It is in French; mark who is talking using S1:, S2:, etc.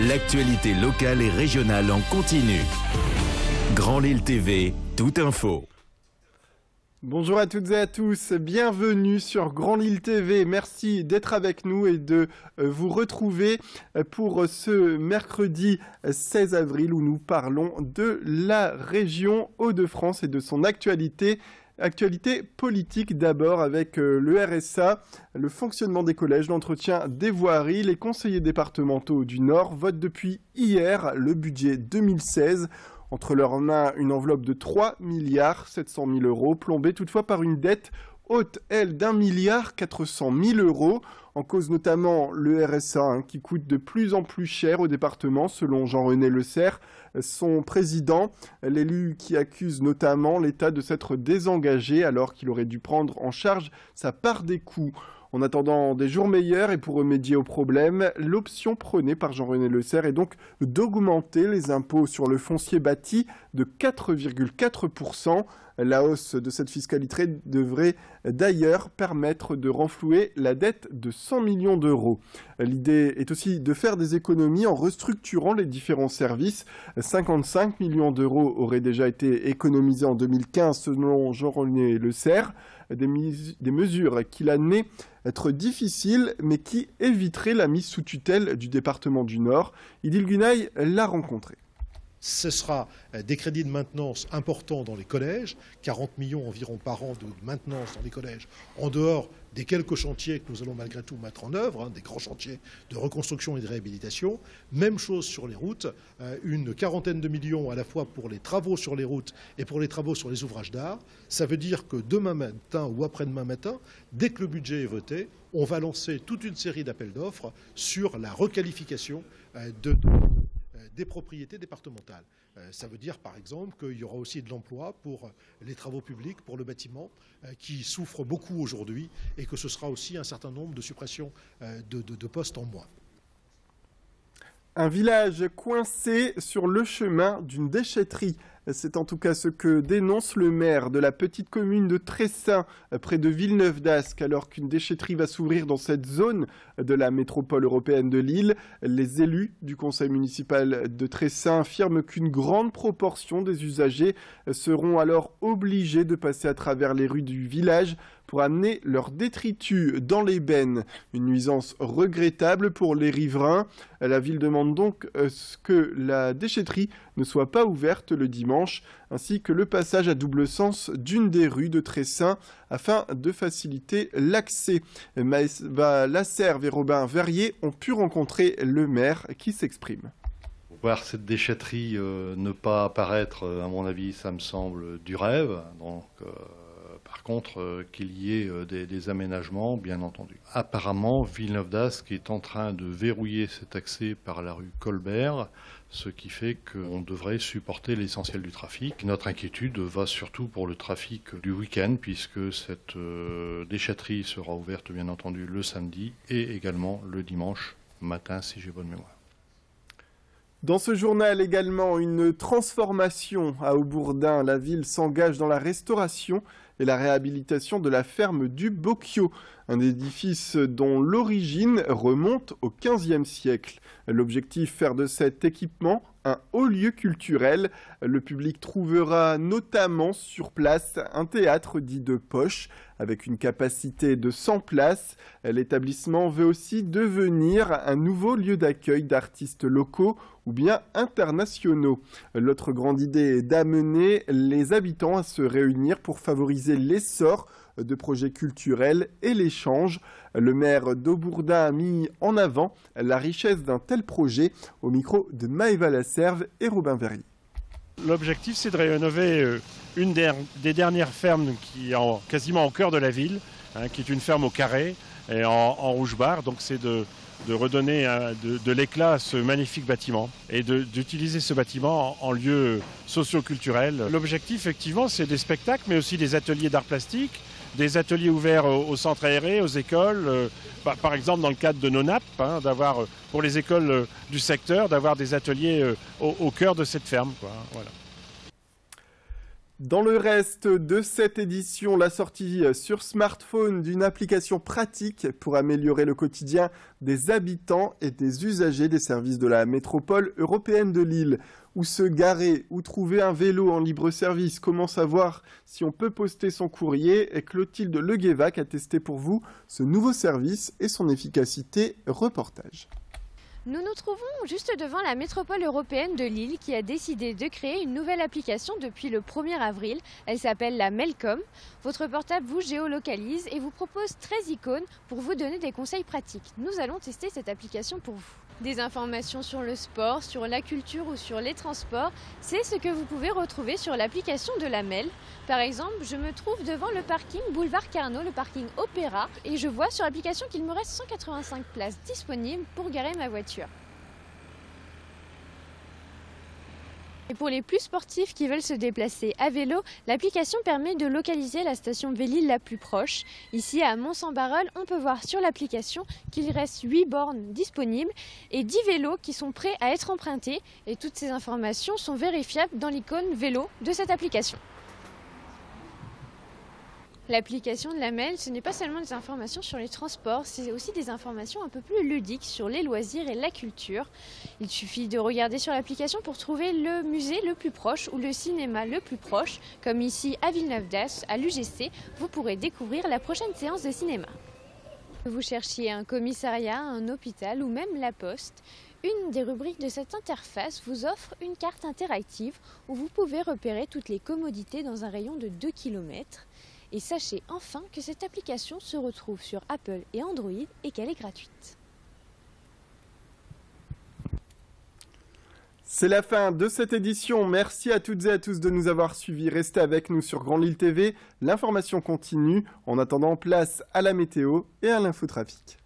S1: L'actualité locale et régionale en continu. Grand Lille TV, tout info.
S2: Bonjour à toutes et à tous, bienvenue sur Grand Lille TV. Merci d'être avec nous et de vous retrouver pour ce mercredi 16 avril où nous parlons de la région Hauts-de-France et de son actualité. Actualité politique d'abord avec le RSA, le fonctionnement des collèges, l'entretien des voiries. Les conseillers départementaux du Nord votent depuis hier le budget 2016. Entre leurs mains, une enveloppe de 3,7 milliards plombée toutefois par une dette haute, elle, d'1,4 milliard. En cause notamment le RSA, qui coûte de plus en plus cher au département, selon Jean-René Le Serre, son président. L'élu qui accuse notamment l'État de s'être désengagé alors qu'il aurait dû prendre en charge sa part des coûts. En attendant des jours meilleurs et pour remédier au problème, l'option prônée par Jean-René Le Serre est donc d'augmenter les impôts sur le foncier bâti de 4,4%. La hausse de cette fiscalité devrait d'ailleurs permettre de renflouer la dette de 100 millions d'euros. L'idée est aussi de faire des économies en restructurant les différents services. 55 millions d'euros auraient déjà été économisés en 2015 selon Jean-René Le Serre. Des mesures qu'il admet être difficiles, mais qui éviteraient la mise sous tutelle du département du Nord. Idil Gunaï l'a rencontré.
S3: Ce sera des crédits de maintenance importants dans les collèges, 40 millions environ par an de maintenance dans les collèges, en dehors des quelques chantiers que nous allons malgré tout mettre en œuvre, des grands chantiers de reconstruction et de réhabilitation. Même chose sur les routes, une quarantaine de millions à la fois pour les travaux sur les routes et pour les travaux sur les ouvrages d'art. Ça veut dire que demain matin ou après-demain matin, dès que le budget est voté, on va lancer toute une série d'appels d'offres sur la requalification des propriétés départementales. Ça veut dire par exemple qu'il y aura aussi de l'emploi pour les travaux publics, pour le bâtiment, qui souffre beaucoup aujourd'hui, et que ce sera aussi un certain nombre de suppressions de postes en moins.
S2: Un village coincé sur le chemin d'une déchetterie. C'est en tout cas ce que dénonce le maire de la petite commune de Tressin, près de Villeneuve-d'Ascq, alors qu'une déchetterie va s'ouvrir dans cette zone de la métropole européenne de Lille. Les élus du conseil municipal de Tressin affirment qu'une grande proportion des usagers seront alors obligés de passer à travers les rues du village pour amener leurs détritus dans les bennes. Une nuisance regrettable pour les riverains. La ville demande donc que la déchetterie ne soit pas ouverte le dimanche, ainsi que le passage à double sens d'une des rues de Tressin afin de faciliter l'accès. Maëva Lasserve et Robin Verrier ont pu rencontrer le maire qui s'exprime.
S4: Voir cette déchetterie ne pas apparaître, à mon avis, ça me semble du rêve. Donc, par contre, qu'il y ait des aménagements, bien entendu. Apparemment, Villeneuve-d'Ascq est en train de verrouiller cet accès par la rue Colbert, ce qui fait qu'on devrait supporter l'essentiel du trafic. Notre inquiétude va surtout pour le trafic du week-end, puisque cette déchetterie sera ouverte, bien entendu, le samedi et également le dimanche matin, si j'ai bonne mémoire.
S2: Dans ce journal également, une transformation à Haubourdin. La ville s'engage dans la restauration et la réhabilitation de la ferme du Bocchio, un édifice dont l'origine remonte au XVe siècle. L'objectif, faire de cet équipement un haut lieu culturel. Le public trouvera notamment sur place un théâtre dit de poche avec une capacité de 100 places. L'établissement veut aussi devenir un nouveau lieu d'accueil d'artistes locaux ou bien internationaux. L'autre grande idée est d'amener les habitants à se réunir pour favoriser l'essor de projets culturels et l'échange. Le maire d'Haubourdin a mis en avant la richesse d'un tel projet au micro de Maëva Lasserve et Robin Verrier.
S5: L'objectif, c'est de rénover une des dernières fermes qui est quasiment au cœur de la ville, qui est une ferme au carré et en rouge-barre. Donc c'est de redonner de l'éclat à ce magnifique bâtiment et d'utiliser ce bâtiment en lieu socio-culturel. L'objectif, effectivement, c'est des spectacles, mais aussi des ateliers d'art plastique, des ateliers ouverts aux centres aérés, aux écoles, par exemple dans le cadre de nos NAP, d'avoir pour les écoles du secteur, d'avoir des ateliers au cœur de cette ferme, quoi, voilà.
S2: Dans le reste de cette édition, la sortie sur smartphone d'une application pratique pour améliorer le quotidien des habitants et des usagers des services de la métropole européenne de Lille. Où se garer, où trouver un vélo en libre service, comment savoir si on peut poster son courrier, et Clotilde Leguévac a testé pour vous ce nouveau service et son efficacité. Reportage.
S6: Nous nous trouvons juste devant la métropole européenne de Lille qui a décidé de créer une nouvelle application depuis le 1er avril. Elle s'appelle la Melcom. Votre portable vous géolocalise et vous propose 13 icônes pour vous donner des conseils pratiques. Nous allons tester cette application pour vous. Des informations sur le sport, sur la culture ou sur les transports, c'est ce que vous pouvez retrouver sur l'application de la Mel. Par exemple, je me trouve devant le parking Boulevard Carnot, le parking Opéra, et je vois sur l'application qu'il me reste 185 places disponibles pour garer ma voiture. Et pour les plus sportifs qui veulent se déplacer à vélo, l'application permet de localiser la station Vélil la plus proche. Ici à Mons-en-Barœul, on peut voir sur l'application qu'il reste 8 bornes disponibles et 10 vélos qui sont prêts à être empruntés. Et toutes ces informations sont vérifiables dans l'icône vélo de cette application. L'application de la Mel, ce n'est pas seulement des informations sur les transports, c'est aussi des informations un peu plus ludiques sur les loisirs et la culture. Il suffit de regarder sur l'application pour trouver le musée le plus proche ou le cinéma le plus proche, comme ici à Villeneuve-d'Ascq, à l'UGC, vous pourrez découvrir la prochaine séance de cinéma. Que vous cherchiez un commissariat, un hôpital ou même la poste, une des rubriques de cette interface vous offre une carte interactive où vous pouvez repérer toutes les commodités dans un rayon de 2 km. Et sachez enfin que cette application se retrouve sur Apple et Android et qu'elle est gratuite.
S2: C'est la fin de cette édition. Merci à toutes et à tous de nous avoir suivis. Restez avec nous sur Grand Lille TV. L'information continue. En attendant, place à la météo et à l'infotrafic.